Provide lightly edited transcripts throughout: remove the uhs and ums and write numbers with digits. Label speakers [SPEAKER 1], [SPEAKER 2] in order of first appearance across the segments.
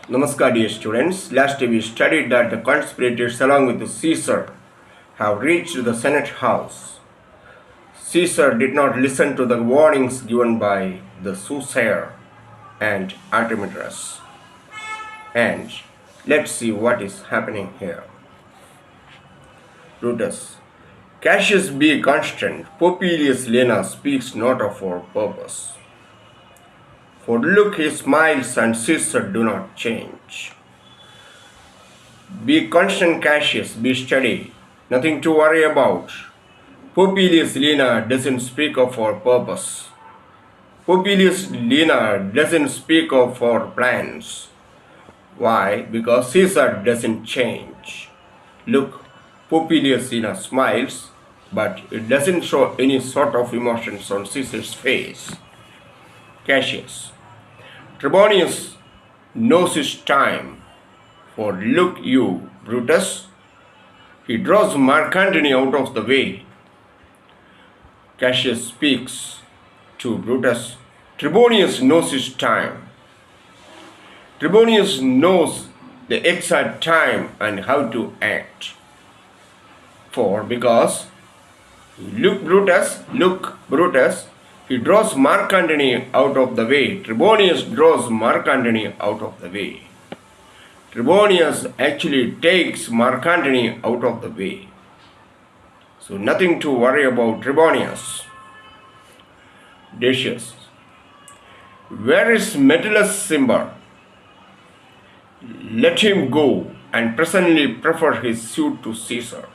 [SPEAKER 1] Namaskar dear students. Last day we studied that the conspirators along with Caesar have reached the Senate house. Caesar did not listen to the warnings given by the soothsayer and Artemitras. And let's see what is happening here. Brutus. Cassius be constant, Popilius Lena speaks not of our purpose. For look, he smiles and Caesar do not change. Be constant, Cassius, be steady, nothing to worry about. Popilius Lena doesn't speak of our purpose. Popilius Lena doesn't speak of our plans. Why? Because Caesar doesn't change. Look, Popilius Lena smiles, but it doesn't show any sort of emotions on Caesar's face. Cassius. Trebonius knows his time, for look you, Brutus, he draws Mark Antony out of the way. Cassius speaks to Brutus. Trebonius knows his time. Trebonius knows the exact time and how to act. Because look, Brutus, he draws Mark Antony out of the way. Trebonius draws Mark Antony out of the way. Trebonius actually takes Mark Antony out of the way. So nothing to worry about Trebonius. Decius. Where is Metellus Cimber? Let him go and presently prefer his suit to Caesar.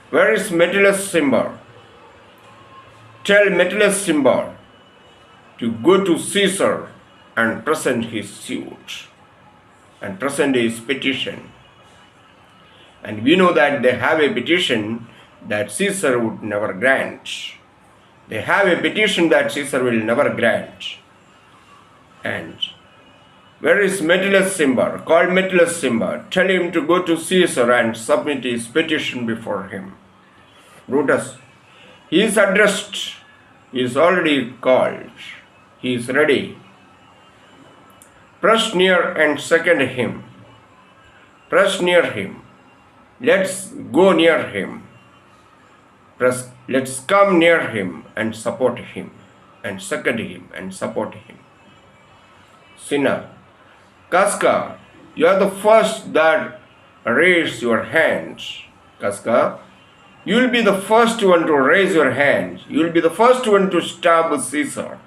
[SPEAKER 1] Where is Metellus Cimber? Tell Metellus Cimber to go to Caesar and present his suit and present his petition. And we know that they have a petition that Caesar would never grant. They have a petition that Caesar will never grant. And where is Metellus Cimber? Call Metellus Cimber. Tell him to go to Caesar and submit his petition before him. Brutus. He is addressed. He is already called. He is ready. Press near and second him. Press near him. Let's go near him. Let's come near him and support him and second him and support him. Sinner. Casca, you are the first that raise your hands. Casca, you will be the first one to raise your hand. You will be the first one to stab Caesar.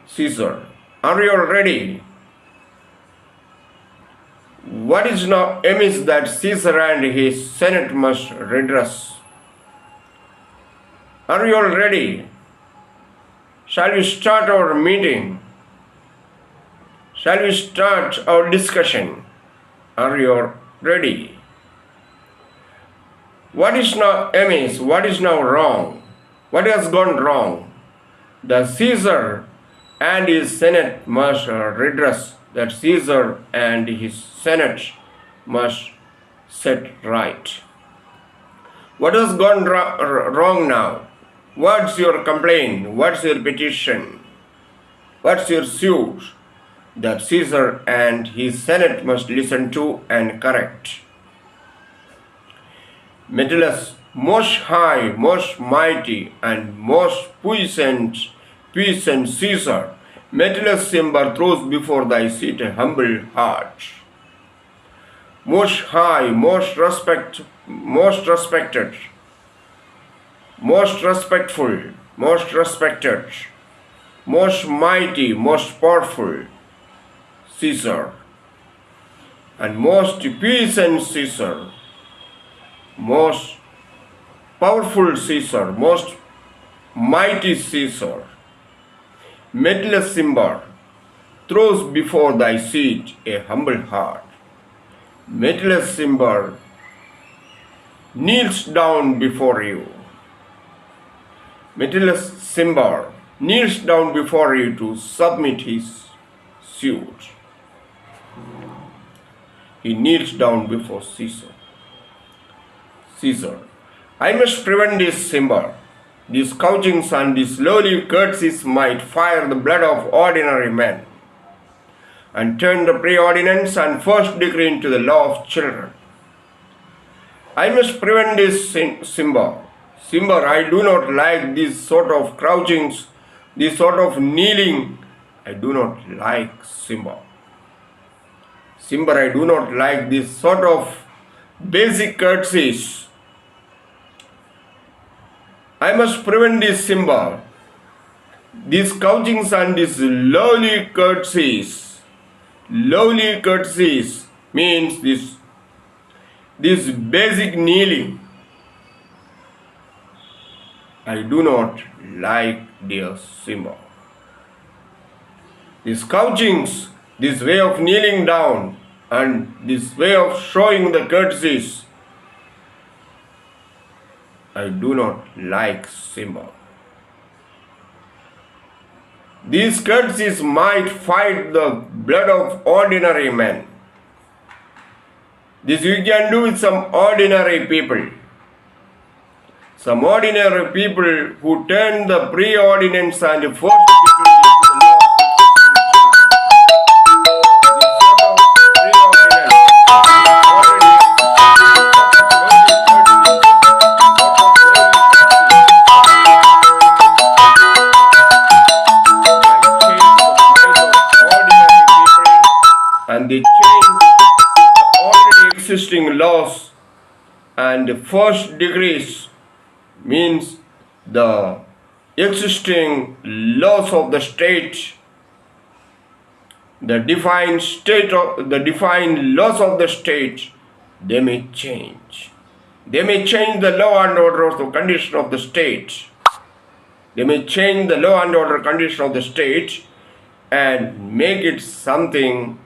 [SPEAKER 1] Caesar, are you all ready? What is now amiss that Caesar and his Senate must redress? Are you all ready? Shall we start our meeting? Shall we start our discussion? Are you ready? What is now amiss? What is now wrong? What has gone wrong? The Caesar and his Senate must redress. That Caesar and his Senate must set right. What has gone wrong now? What's your complaint? What's your petition? What's your suit? That Caesar and his Senate must listen to and correct. Metellus, most high, most mighty, and most puissant Caesar, Metellus Cimber throws before thy seat a humble heart. Most high, most respected, most respectful, most respected, most mighty, most powerful Caesar, and most puissant Caesar, most powerful Caesar, most mighty Caesar, Metellus Cimber throws before thy seat a humble heart. Metellus Cimber kneels down before you. Metellus Cimber kneels down before you to submit his suit. He kneels down before Caesar. Caesar, I must prevent this Cimber. these couchings and these lowly courtesies might fire the blood of ordinary men and turn the preordinance and first degree into the law of children. I must prevent this Simba. Simba, I do not like this sort of crouchings, this sort of kneeling. I do not like Simba. Simba, I do not like this sort of basic courtesies. I must prevent this Simba. These couchings and these lowly courtesies. Lowly courtesies means this basic kneeling. I do not like dear Simba. These couchings, this way of kneeling down and this way of showing the courtesies, I do not like Simba. These courtesies might fight the blood of ordinary men. This you can do with some ordinary people. Some ordinary people who turn the preordinance and the first degree into the law of and they change the already existing laws and the first degrees means the existing laws of the state, the defined laws of the state, they may change. They may change the law and order of the condition of the state. They may change the law and order condition of the state and make it something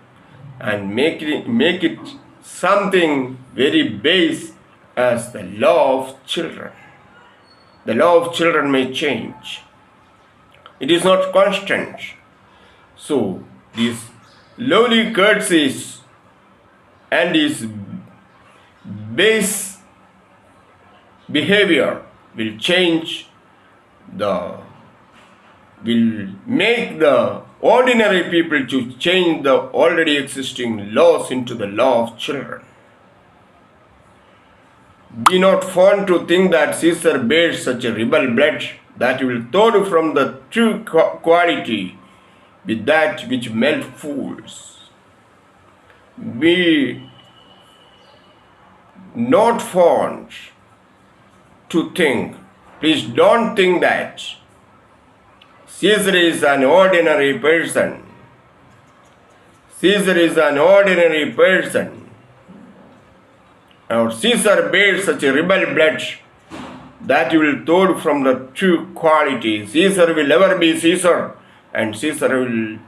[SPEAKER 1] something very base as the law of children. The law of children may change. It is not constant. So, these lowly courtesies and this base behavior will make the ordinary people to change the already existing laws into the law of children. Be not fond to think that Caesar bears such a rebel blood that he will thaw from the true quality with that which melt fools. Be not fond to think, please don't think that Caesar is an ordinary person. Caesar is an ordinary person. Or Caesar bears such a rebel blood that you will thaw from the true quality. Caesar will ever be Caesar and Caesar will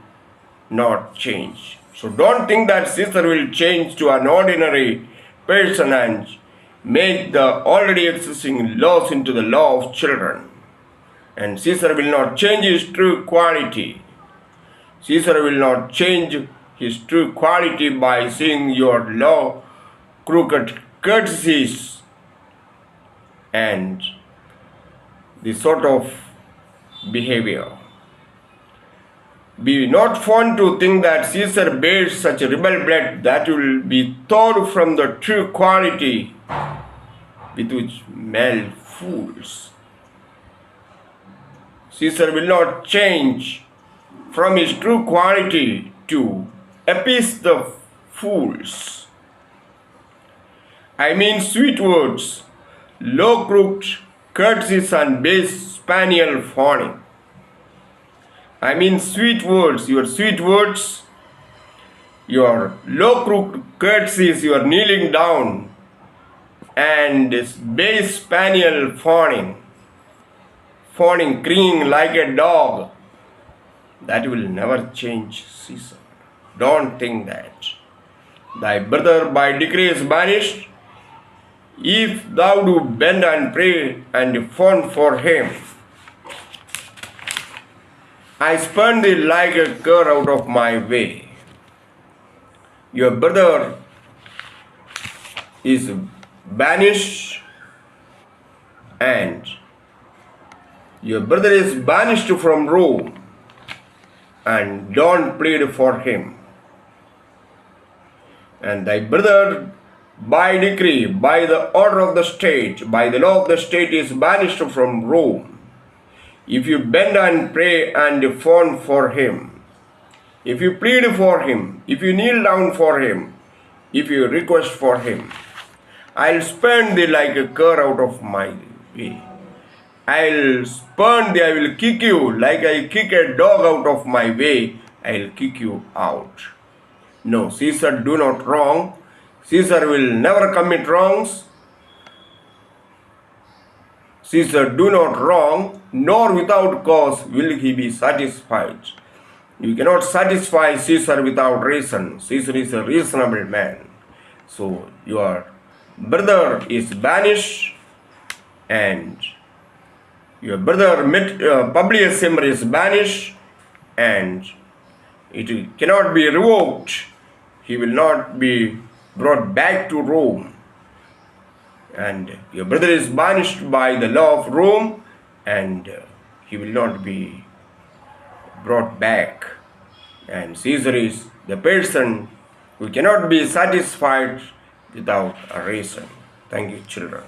[SPEAKER 1] not change. So don't think that Caesar will change to an ordinary person and make the already existing laws into the law of children. And Caesar will not change his true quality. Caesar will not change his true quality by seeing your law crooked courtesies and this sort of behavior. Be not fond to think that Caesar bears such a rebel blood that will be thawed from the true quality with which melt fools. Caesar will not change from his true quality to appease the fools. I mean sweet words, low-crooked courtesies and base spaniel fawning. I mean sweet words, your low-crooked courtesies, your kneeling down, and this base spaniel fawning, cringing like a dog, that will never change Caesar. Don't think that. Thy brother by decree is banished, if thou do bend and pray and fawn for him. I spurn thee like a cur out of my way. Your brother is banished and Your brother is banished from Rome, and don't plead for him. And thy brother, by decree, by the order of the state, by the law of the state, is banished from Rome. If you bend and pray and fawn for him, if you plead for him, if you kneel down for him, if you request for him, I'll spurn thee like a cur out of my way. I'll spurn thee, I will kick you like I kick a dog out of my way. I'll kick you out. No, Caesar do not wrong. Caesar will never commit wrongs. Caesar do not wrong, nor without cause will he be satisfied. You cannot satisfy Caesar without reason. Caesar is a reasonable man. So your brother is banished, and your brother Publius Cimber is banished, and it cannot be revoked. He will not be brought back to Rome. And your brother is banished by the law of Rome, and he will not be brought back. And Caesar is the person who cannot be satisfied without a reason. Thank you, children.